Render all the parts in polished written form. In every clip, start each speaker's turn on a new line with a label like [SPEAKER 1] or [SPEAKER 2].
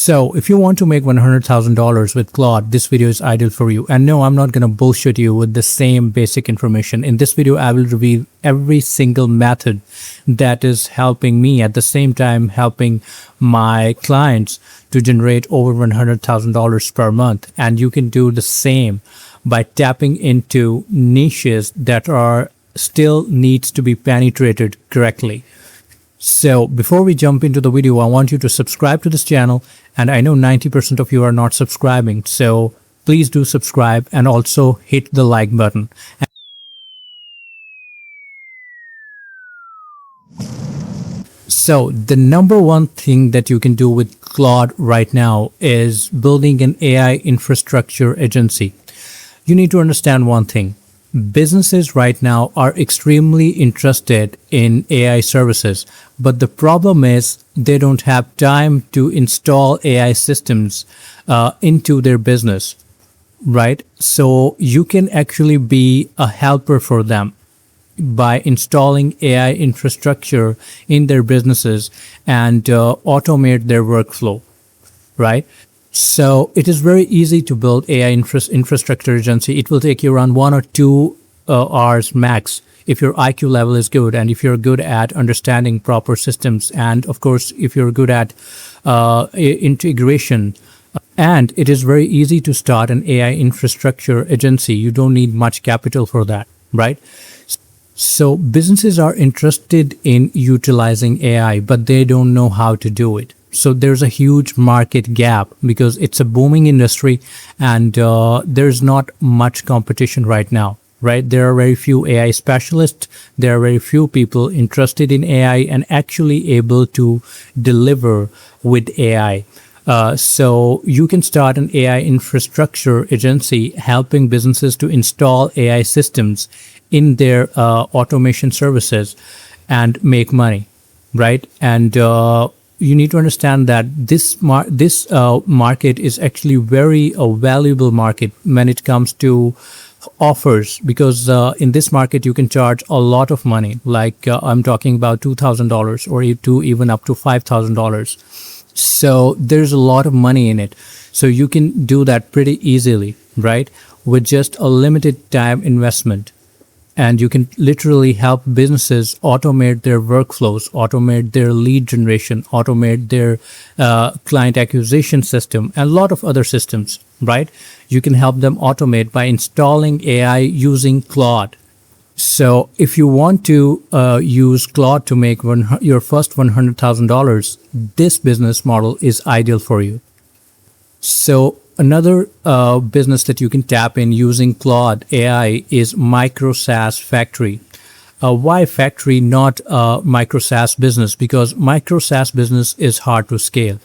[SPEAKER 1] So if you want to make $100,000 with Claude, this video is ideal for you. And no, I'm not going to bullshit you with the same basic information. In this video, I will reveal every single method that is helping me, at the same time helping my clients to generate over $100,000 per month. And you can do the same by tapping into niches that are still needs to be penetrated correctly. So before we jump into the video, I want you to subscribe to this channel, and I know 90% of you are not subscribing, so please do subscribe and also hit the like button. So the number one thing that you can do with Claude right now is building an AI infrastructure agency. You need to understand one thing. Businesses right now are extremely interested in AI services, but the problem is they don't have time to install AI systems into their business, right? So you can actually be a helper for them by installing AI infrastructure in their businesses and automate their workflow, right? So it is very easy to build AI infrastructure agency. It will take you around 1 or 2 hours max if your IQ level is good and if you're good at understanding proper systems, and of course if you're good at integration. And it is very easy to start an AI infrastructure agency. You don't need much capital for that, right? So businesses are interested in utilizing AI, but they don't know how to do it. So there's a huge market gap because it's a booming industry, and there's not much competition right now, right? There are very few AI specialists. There are very few people interested in AI and actually able to deliver with AI. So you can start an AI infrastructure agency helping businesses to install AI systems in their automation services and make money, right? And you need to understand that this market is actually very valuable market when it comes to offers, because in this market you can charge a lot of money, like I'm talking about $2,000 or even up to $5,000. So there's a lot of money in it. So you can do that pretty easily, right? With just a limited time investment. And you can literally help businesses automate their workflows, automate their lead generation, automate their client acquisition system, and a lot of other systems, right? You can help them automate by installing AI using Claude. So if you want to use Claude to make your first $100,000, this business model is ideal for you. So another business that you can tap in using Claude AI is micro SaaS factory. Why factory, not micro SaaS business? Because micro SaaS business is hard to scale.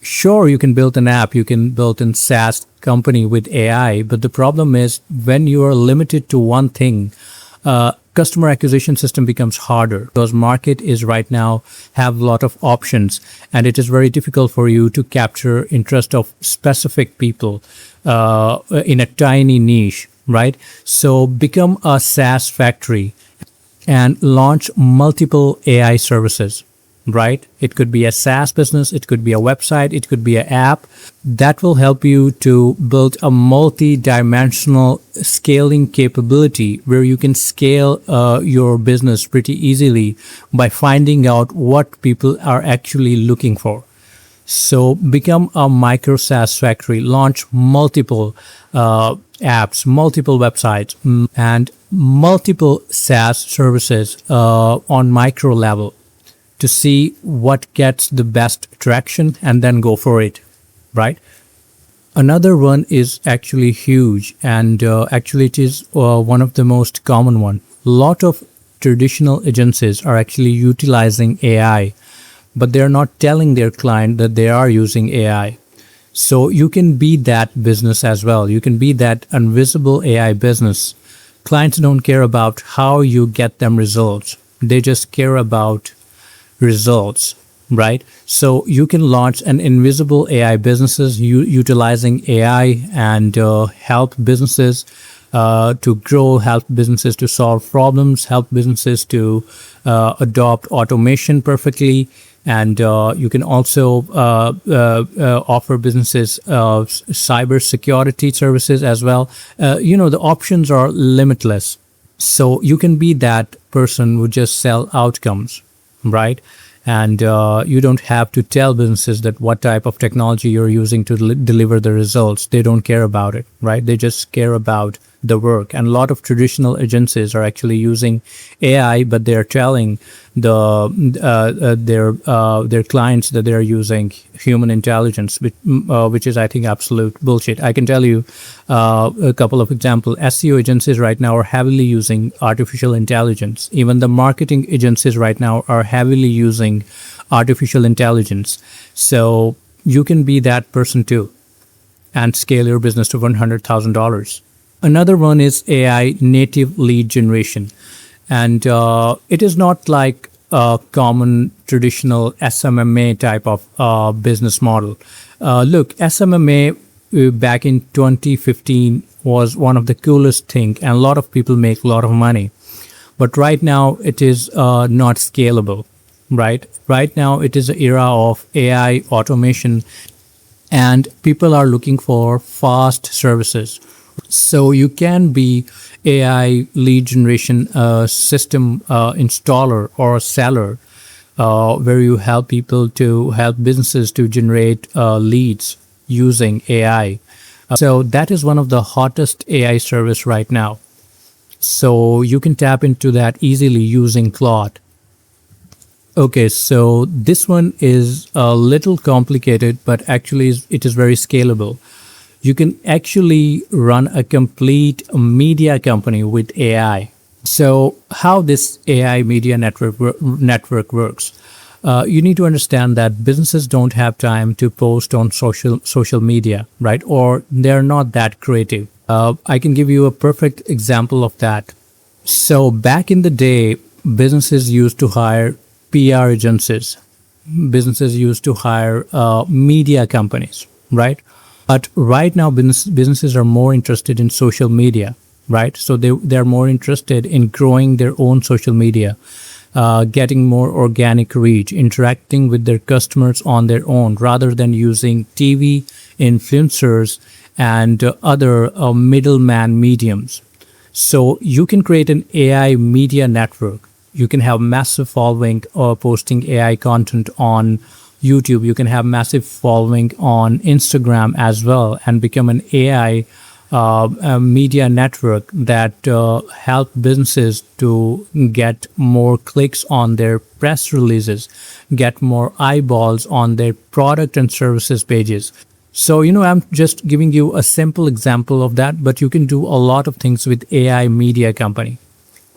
[SPEAKER 1] Sure, you can build an app, you can build a SaaS company with AI, but the problem is when you are limited to one thing, customer acquisition system becomes harder because market is right now have a lot of options, and it is very difficult for you to capture interest of specific people in a tiny niche, right? So become a SaaS factory and launch multiple AI services, right? It could be a SaaS business, it could be a website, it could be an app that will help you to build a multi-dimensional scaling capability where you can scale your business pretty easily by finding out what people are actually looking for. So become a micro SaaS factory, launch multiple apps, multiple websites, and multiple SaaS services on micro level to see what gets the best traction and then go for it, right? Another one is actually huge, and actually it is one of the most common one. A lot of traditional agencies are actually utilizing AI, but they're not telling their client that they are using AI. So you can be that business as well. You can be that invisible AI business. Clients don't care about how you get them results. They just care about results, right? So you can launch an invisible AI businesses utilizing AI and help businesses to grow, help businesses to solve problems, help businesses to adopt automation perfectly, And you can also offer businesses cyber security services as well. The options are limitless. So you can be that person who just sell outcomes, right? And you don't have to tell businesses that what type of technology you're using to deliver the results. They don't care about it, right? They just care about the work. And a lot of traditional agencies are actually using AI, but they're telling their clients that they're using human intelligence, which is, I think, absolute bullshit. I can tell you a couple of examples. SEO agencies right now are heavily using artificial intelligence. Even the marketing agencies right now are heavily using artificial intelligence. So you can be that person too and scale your business to $100,000. Another one is AI native lead generation. And it is not like a common traditional SMMA type of business model. Look, SMMA back in 2015 was one of the coolest thing, and a lot of people make a lot of money. But right now it is not scalable, right? Right now it is an era of AI automation, and people are looking for fast services. So you can be AI lead generation system installer or seller, where you help businesses to generate leads using AI. So that is one of the hottest AI service right now. So you can tap into that easily using Claude. Okay, so this one is a little complicated, but actually it is very scalable. You can actually run a complete media company with AI. So how this AI media network works? You need to understand that businesses don't have time to post on social media, right? Or they're not that creative. I can give you a perfect example of that. So back in the day, businesses used to hire PR agencies. Businesses used to hire media companies, right? But right now, businesses are more interested in social media, right? So they're more interested in growing their own social media, getting more organic reach, interacting with their customers on their own, rather than using TV, influencers, and other middleman mediums. So you can create an AI media network. You can have massive following posting AI content on YouTube. You can have massive following on Instagram as well, and become an AI media network that help businesses to get more clicks on their press releases, get more eyeballs on their product and services pages. So, I'm just giving you a simple example of that, but you can do a lot of things with AI media company,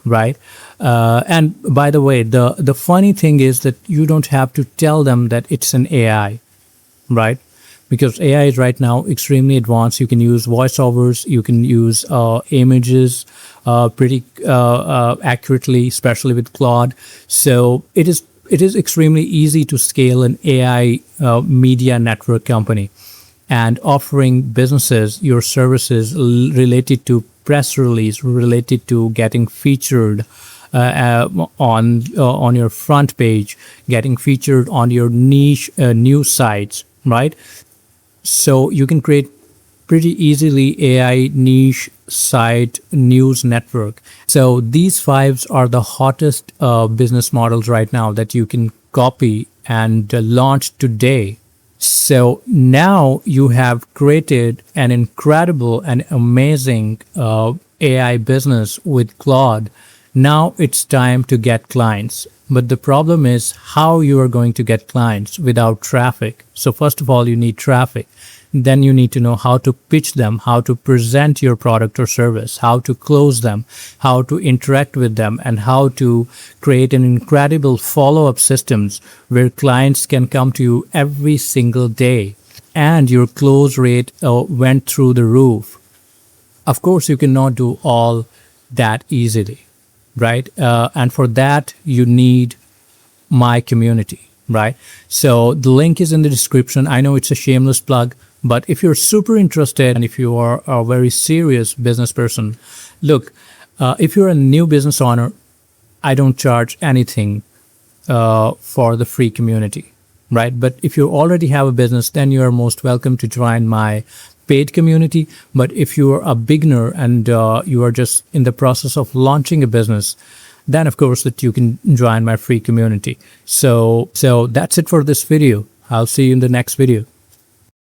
[SPEAKER 1] right? And by the way, the funny thing is that you don't have to tell them that it's an AI, right? Because AI is right now extremely advanced. You can use voiceovers, you can use images pretty accurately, especially with Claude. So it is extremely easy to scale an AI media network company, and offering businesses your services related to press release, related to getting featured on your front page, getting featured on your niche news sites, right? So you can create pretty easily AI niche site news network. So these five are the hottest business models right now that you can copy and launch today. So now you have created an incredible and amazing AI business with Claude. Now it's time to get clients. But the problem is how you are going to get clients without traffic. So first of all, you need traffic. Then you need to know how to pitch them, how to present your product or service, how to close them, how to interact with them, and how to create an incredible follow-up systems where clients can come to you every single day. And your close rate went through the roof. Of course, you cannot do all that easily, right? And for that, you need my community, right? So the link is in the description. I know it's a shameless plug, but if you're super interested and if you are a very serious business person, look, if you're a new business owner, I don't charge anything for the free community, right? But if you already have a business, then you are most welcome to join my paid community. But if you are a beginner and you are just in the process of launching a business, then of course that you can join my free community. So that's it for this video. I'll see you in the next video.